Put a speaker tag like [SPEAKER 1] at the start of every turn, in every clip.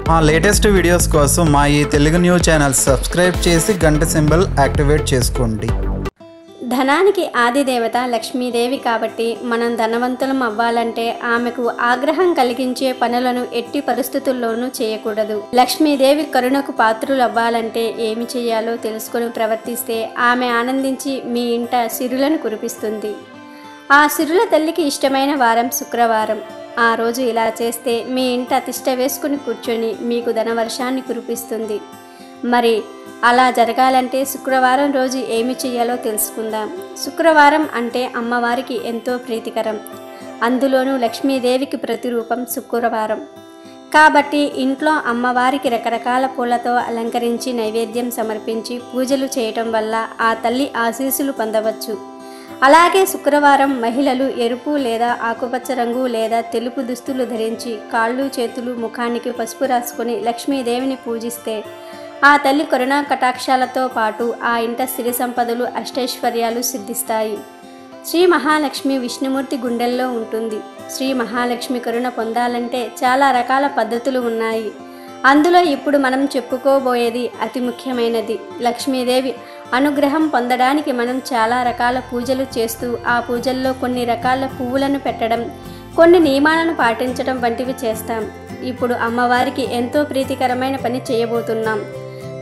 [SPEAKER 1] మా latest videos కోసం మా ఈ తెలుగు న్యూస్ ఛానల్ సబ్స్క్రైబ్ చేసి గంట సింబల్ యాక్టివేట్ చేసుకోండి.
[SPEAKER 2] ధనానికి ఆది దేవత లక్ష్మీదేవి కాబట్టి మనం ధనవంతులం అవ్వాలంటే ఆమెకు ఆగ్రహం కలిగించే పనులను ఎట్టి పరిస్థితుల్లోనూ చేయకూడదు. లక్ష్మీదేవి కరుణకు పాత్రులు అవ్వాలంటే ఏమి చేయాలో తెలుసుకొని ప్రవర్తిస్తే ఆమె ఆనందించి మీ ఇంట సిరులను కురిపిస్తుంది. ఆ సిరుల తల్లికి ఇష్టమైన వారం శుక్రవారం. ఆ రోజు ఇలా చేస్తే మీ ఇంట తిష్ట వేసుకుని కూర్చొని మీకు ధనవర్షాన్ని కురిపిస్తుంది. మరి అలా జరగాలంటే శుక్రవారం రోజు ఏమి చేయాలో తెలుసుకుందాం. శుక్రవారం అంటే అమ్మవారికి ఎంతో ప్రీతికరం. అందులోనూ లక్ష్మీదేవికి ప్రతిరూపం శుక్రవారం కాబట్టి ఇంట్లో అమ్మవారికి రకరకాల పూలతో అలంకరించి నైవేద్యం సమర్పించి పూజలు చేయటం వల్ల ఆ తల్లి ఆశీస్సులు పొందవచ్చు. అలాగే శుక్రవారం మహిళలు ఎరుపు లేదా ఆకుపచ్చ రంగు లేదా తెలుపు దుస్తులు ధరించి కాళ్ళు చేతులు ముఖానికి పసుపు రాసుకొని లక్ష్మీదేవిని పూజిస్తే ఆ తల్లి కరుణా కటాక్షాలతో పాటు ఆ ఇంట సిరి సంపదలు అష్టైశ్వర్యాలు సిద్ధిస్తాయి. శ్రీ మహాలక్ష్మి విష్ణుమూర్తి గుండెల్లో ఉంటుంది. శ్రీ మహాలక్ష్మి కరుణ పొందాలంటే చాలా రకాల పద్ధతులు ఉన్నాయి. అందులో ఇప్పుడు మనం చెప్పుకోబోయేది అతి ముఖ్యమైనది. లక్ష్మీదేవి అనుగ్రహం పొందడానికి మనం చాలా రకాల పూజలు చేస్తూ ఆ పూజల్లో కొన్ని రకాల పువ్వులను పెట్టడం, కొన్ని నియమాలను పాటించడం వంటివి చేస్తాం. ఇప్పుడు అమ్మవారికి ఎంతో ప్రీతికరమైన పని చేయబోతున్నాం.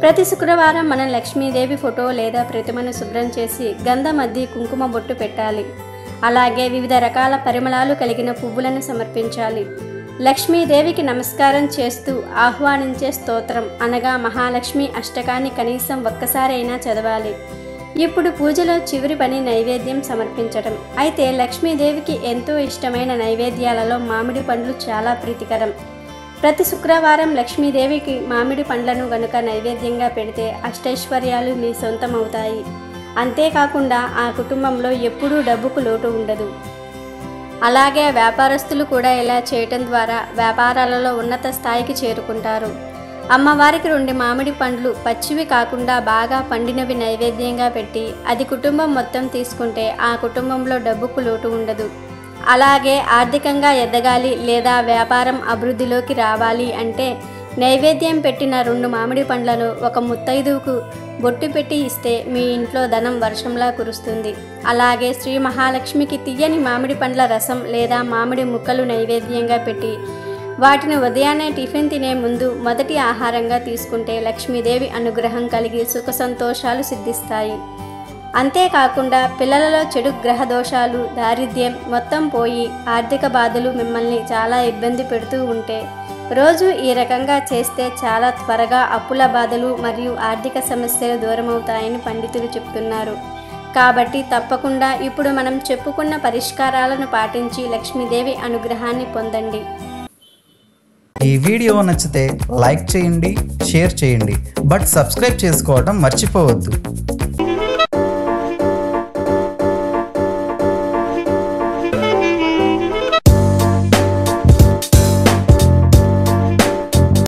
[SPEAKER 2] ప్రతి శుక్రవారం మనం లక్ష్మీదేవి ఫోటో లేదా ప్రతిమను శుభ్రం చేసి గంధం అద్ది కుంకుమ బొట్టు పెట్టాలి. అలాగే వివిధ రకాల పరిమళాలు కలిగిన పువ్వులను సమర్పించాలి. లక్ష్మీదేవికి నమస్కారం చేస్తూ ఆహ్వానించే స్తోత్రం అనగా మహాలక్ష్మి అష్టకాన్ని కనీసం ఒక్కసారైనా చదవాలి. ఇప్పుడు పూజలో చివరి పని నైవేద్యం సమర్పించడం. అయితే లక్ష్మీదేవికి ఎంతో ఇష్టమైన నైవేద్యాలలో మామిడి పండ్లు చాలా ప్రీతికరం. ప్రతి శుక్రవారం లక్ష్మీదేవికి మామిడి పండ్లను గనుక నైవేద్యంగా పెడితే అష్టైశ్వర్యాలు మీ సొంతం అవుతాయి. అంతేకాకుండా ఆ కుటుంబంలో ఎప్పుడూ డబ్బుకు లోటు ఉండదు. అలాగే వ్యాపారస్తులు కూడా ఇలా చేయటం ద్వారా వ్యాపారాలలో ఉన్నత స్థాయికి చేరుకుంటారు. అమ్మవారికి 2 మామిడి పండ్లు పచ్చివి కాకుండా బాగా పండినవి నైవేద్యంగా పెట్టి అది కుటుంబం మొత్తం తీసుకుంటే ఆ కుటుంబంలో డబ్బుకు లోటు ఉండదు. అలాగే ఆర్థికంగా ఎదగాలి లేదా వ్యాపారం అభివృద్ధిలోకి రావాలి అంటే నైవేద్యం పెట్టిన 2 మామిడి పండ్లను ఒక ముత్తైదువుకు బొట్టు పెట్టి ఇస్తే మీ ఇంట్లో ధనం వర్షంలా కురుస్తుంది. అలాగే శ్రీ మహాలక్ష్మికి తియ్యని మామిడి పండ్ల రసం లేదా మామిడి ముక్కలు నైవేద్యంగా పెట్టి వాటిని ఉదయాన్నే టిఫిన్ తినే ముందు మొదటి ఆహారంగా తీసుకుంటే లక్ష్మీదేవి అనుగ్రహం కలిగి సుఖ సంతోషాలు సిద్ధిస్తాయి. అంతేకాకుండా పిల్లలలో చెడు గ్రహ దోషాలు, దారిద్ర్యం మొత్తం పోయి ఆర్థిక బాధలు మిమ్మల్ని చాలా ఇబ్బంది పెడుతూ ఉంటే రోజు ఈ రకంగా చేస్తే చాలా త్వరగా అప్పుల బాధలు మరియు ఆర్థిక సమస్యలు దూరమవుతాయని పండితులు చెప్తున్నారు. కాబట్టి తప్పకుండా ఇప్పుడు మనం చెప్పుకున్న పరిష్కారాలను పాటించి లక్ష్మీదేవి అనుగ్రహాన్ని పొందండి.
[SPEAKER 1] ఈ వీడియో నచ్చితే లైక్ చేయండి, షేర్ చేయండి, బట్ సబ్స్క్రైబ్ చేసుకోవడం మర్చిపోవద్దు.